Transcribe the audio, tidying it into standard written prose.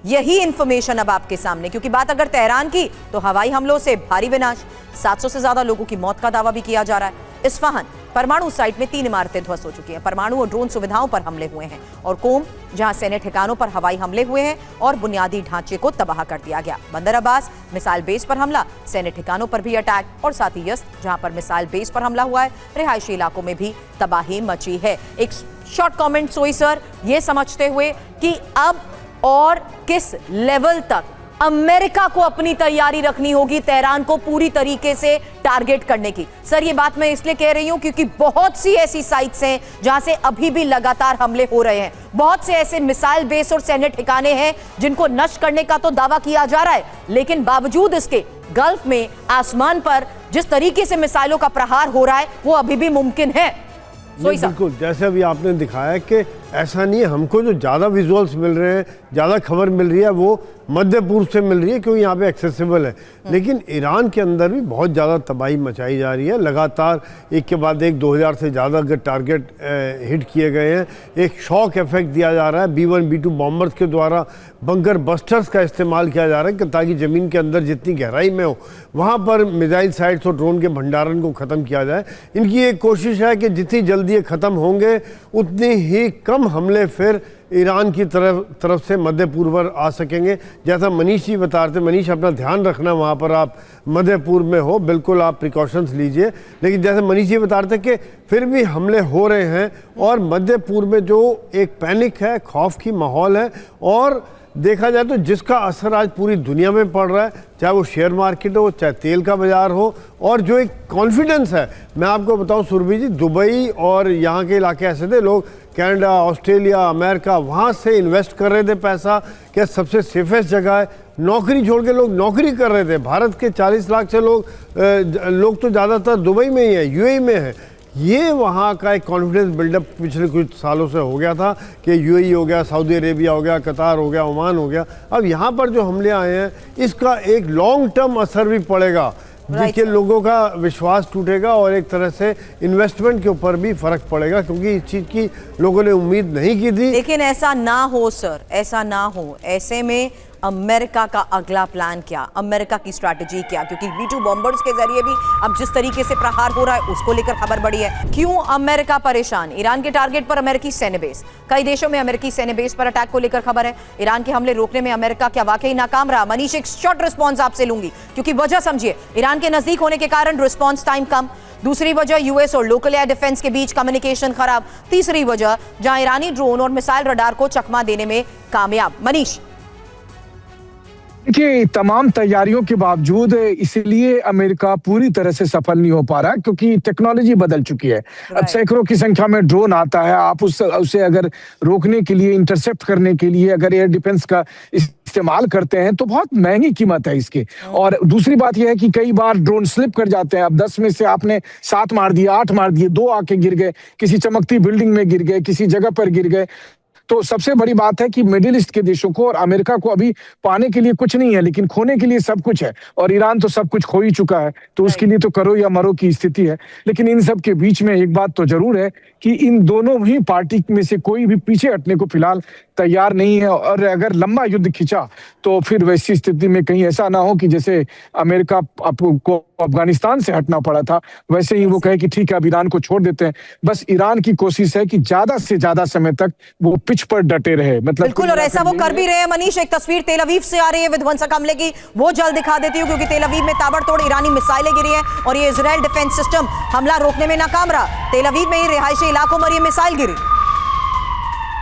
यही इंफॉर्मेशन अब आपके सामने, क्योंकि बात अगर तेहरान की तो हवाई हमलों से भारी विनाश, 700 से ज्यादा लोगों की मौत का दावा भी किया जा रहा है। इस्फहान परमाणु साइट में 3 इमारतें ध्वस्त हो चुकी हैं। परमाणु और ड्रोन सुविधाओं पर हमले हुए हैं। और कोम, जहां सैन्य ठिकानों पर हवाई हमले हुए हैं और बुनियादी ढांचे को तबाह कर दिया गया। बंदर अब्बास मिसाइल बेस पर हमला, सैन्य ठिकानों पर भी अटैक, और साथ ही यस्त, जहां पर मिसाइल बेस पर हमला हुआ है, रिहायशी इलाकों में भी तबाही मची है। एक शॉर्ट कमेंट सोई सर, ये समझते हुए कि अब और किस लेवल तक अमेरिका को अपनी तैयारी रखनी होगी तेहरान को पूरी तरीके से टारगेट करने की। सर ये बात मैं इसलिए कह रही हूं क्योंकि बहुत सी ऐसी साइट्स हैं जहां से अभी भी लगातार हमले हो रहे हैं। बहुत से ऐसे मिसाइल बेस और सैन्य ठिकाने हैं जिनको नष्ट करने का तो दावा किया जा रहा है, लेकिन बावजूद इसके गल्फ में आसमान पर जिस तरीके से मिसाइलों का प्रहार हो रहा है वो अभी भी मुमकिन है। बिल्कुल, जैसे अभी आपने दिखाया कि ऐसा नहीं है, हमको जो ज़्यादा विजुअल्स मिल रहे हैं, ज़्यादा खबर मिल रही है वो मध्य पूर्व से मिल रही है क्योंकि यहाँ पे एक्सेसिबल है। लेकिन ईरान के अंदर भी बहुत ज़्यादा तबाही मचाई जा रही है। लगातार एक के बाद एक 2000 से ज़्यादा अगर टारगेट हिट किए गए हैं। एक शॉक इफेक्ट दिया जा रहा है। B-1 B-2 बॉम्बर्स के द्वारा बंकर बस्टर्स का इस्तेमाल किया जा रहा है कि ताकि ज़मीन के अंदर जितनी गहराई में हो वहाँ पर मिसाइल साइट्स और ड्रोन के भंडारण को ख़त्म किया जाए। इनकी एक कोशिश है कि जितनी जल्दी ये ख़त्म होंगे उतनी ही कम हमले फिर ईरान की तरफ से मध्य पूर्व पर आ सकेंगे। जैसा मनीष जी बता रहे थे, मनीष अपना ध्यान रखना वहाँ पर आप मध्य पूर्व में हो, बिल्कुल आप प्रिकॉशंस लीजिए। लेकिन जैसे मनीष जी बता रहे थे कि फिर भी हमले हो रहे हैं और मध्य पूर्व में जो एक पैनिक है, खौफ की माहौल है, और देखा जाए तो जिसका असर आज पूरी दुनिया में पड़ रहा है, चाहे वो शेयर मार्केट हो, चाहे तेल का बाजार हो, और जो एक कॉन्फिडेंस है। मैं आपको बताऊं सुरभि जी, दुबई और यहाँ के इलाके ऐसे थे, लोग कनाडा, ऑस्ट्रेलिया, अमेरिका वहाँ से इन्वेस्ट कर रहे थे पैसा, क्या सबसे सेफेस्ट जगह है। नौकरी छोड़ के लोग नौकरी कर रहे थे। भारत के 40 लाख से लोग तो ज़्यादातर दुबई में ही है, UAE में है। ये वहाँ का एक कॉन्फिडेंस बिल्डअप पिछले कुछ सालों से हो गया था कि UAE हो गया, सऊदी अरेबिया हो गया, कतार हो गया, ओमान हो गया। अब यहाँ पर जो हमले आए हैं इसका एक लॉन्ग टर्म असर भी पड़ेगा, जिसके लोगों का विश्वास टूटेगा और एक तरह से इन्वेस्टमेंट के ऊपर भी फर्क पड़ेगा, क्योंकि इस चीज़ की लोगों ने उम्मीद नहीं की थी। लेकिन ऐसा ना हो सर, ऐसा ना हो। ऐसे में अमेरिका का अगला प्लान क्या, अमेरिका की स्ट्रैटेजी क्या? क्योंकि B-2 बॉम्बर्स के जरिए भी अब जिस तरीके से प्रहार हो रहा है उसको लेकर खबर बढ़ी है। क्यों अमेरिका परेशान? ईरान के टारगेट पर अमेरिकी सैन्य बेस, कई देशों में अमेरिकी सैन्य बेस पर अटैक को लेकर खबर है। ईरान के हमले रोकने में अमेरिका क्या वाकई नाकाम रहा? मनीष, एक शॉर्ट रिस्पॉन्स आपसे लूंगी क्योंकि वजह समझिए, ईरान के नजदीक होने के कारण रिस्पॉन्स टाइम कम, दूसरी वजह US और लोकल एयर डिफेंस के बीच कम्युनिकेशन खराब, तीसरी वजह जहां ईरानी ड्रोन और मिसाइल रडार को चकमा देने में कामयाब। मनीष, देखिए, तमाम तैयारियों के बावजूद इसलिए अमेरिका पूरी तरह से सफल नहीं हो पा रहा क्योंकि टेक्नोलॉजी बदल चुकी है। अब सैकड़ों की संख्या में ड्रोन आता है, आप उसे अगर रोकने के लिए, इंटरसेप्ट करने के लिए अगर एयर डिफेंस का इस्तेमाल करते हैं तो बहुत महंगी कीमत है इसकी। और दूसरी बात यह है कि कई बार ड्रोन स्लिप कर जाते हैं। अब 10 में से आपने 7 मार दिए, 8 मार दिए, 2 आके गिर गए, किसी चमकती बिल्डिंग में गिर गए, किसी जगह पर गिर गए। तो सबसे बड़ी बात है कि मिडिल ईस्ट के देशों को और अमेरिका को अभी पाने के लिए कुछ नहीं है, लेकिन खोने के लिए सब कुछ है। और ईरान तो सब कुछ खो ही चुका है, तो उसके लिए तो करो या मरो की स्थिति है। लेकिन इन सब के बीच में एक बात तो जरूर है कि इन दोनों ही पार्टी में से कोई भी पीछे हटने को फिलहाल तैयार नहीं है। और अगर लंबा युद्ध खिंचा तो फिर वैसी स्थिति में कहीं ऐसा ना हो कि जैसे अमेरिका को अफगानिस्तान से हटना पड़ा था, वैसे ही वो कहे कि ठीक है अब ईरान को छोड़ देते हैं। बस ईरान की कोशिश है कि ज्यादा से ज्यादा समय तक वो पिच पर डटे रहे। मतलब बिल्कुल, और ऐसा वो कर भी रहे हैं। मनीष, एक तस्वीर तेल अवीव से आ रही है विध्वंसक हमले की, वो जल्द दिखा देती हूँ क्योंकि तेल अवीव में ताबड़तोड़ ईरानी मिसाइलें गिरी हैं और ये इजराइल डिफेंस सिस्टम हमला रोकने में नाकाम रहा। तेल अवीव में ही रिहायशी इलाकों में ये मिसाइल गिरी।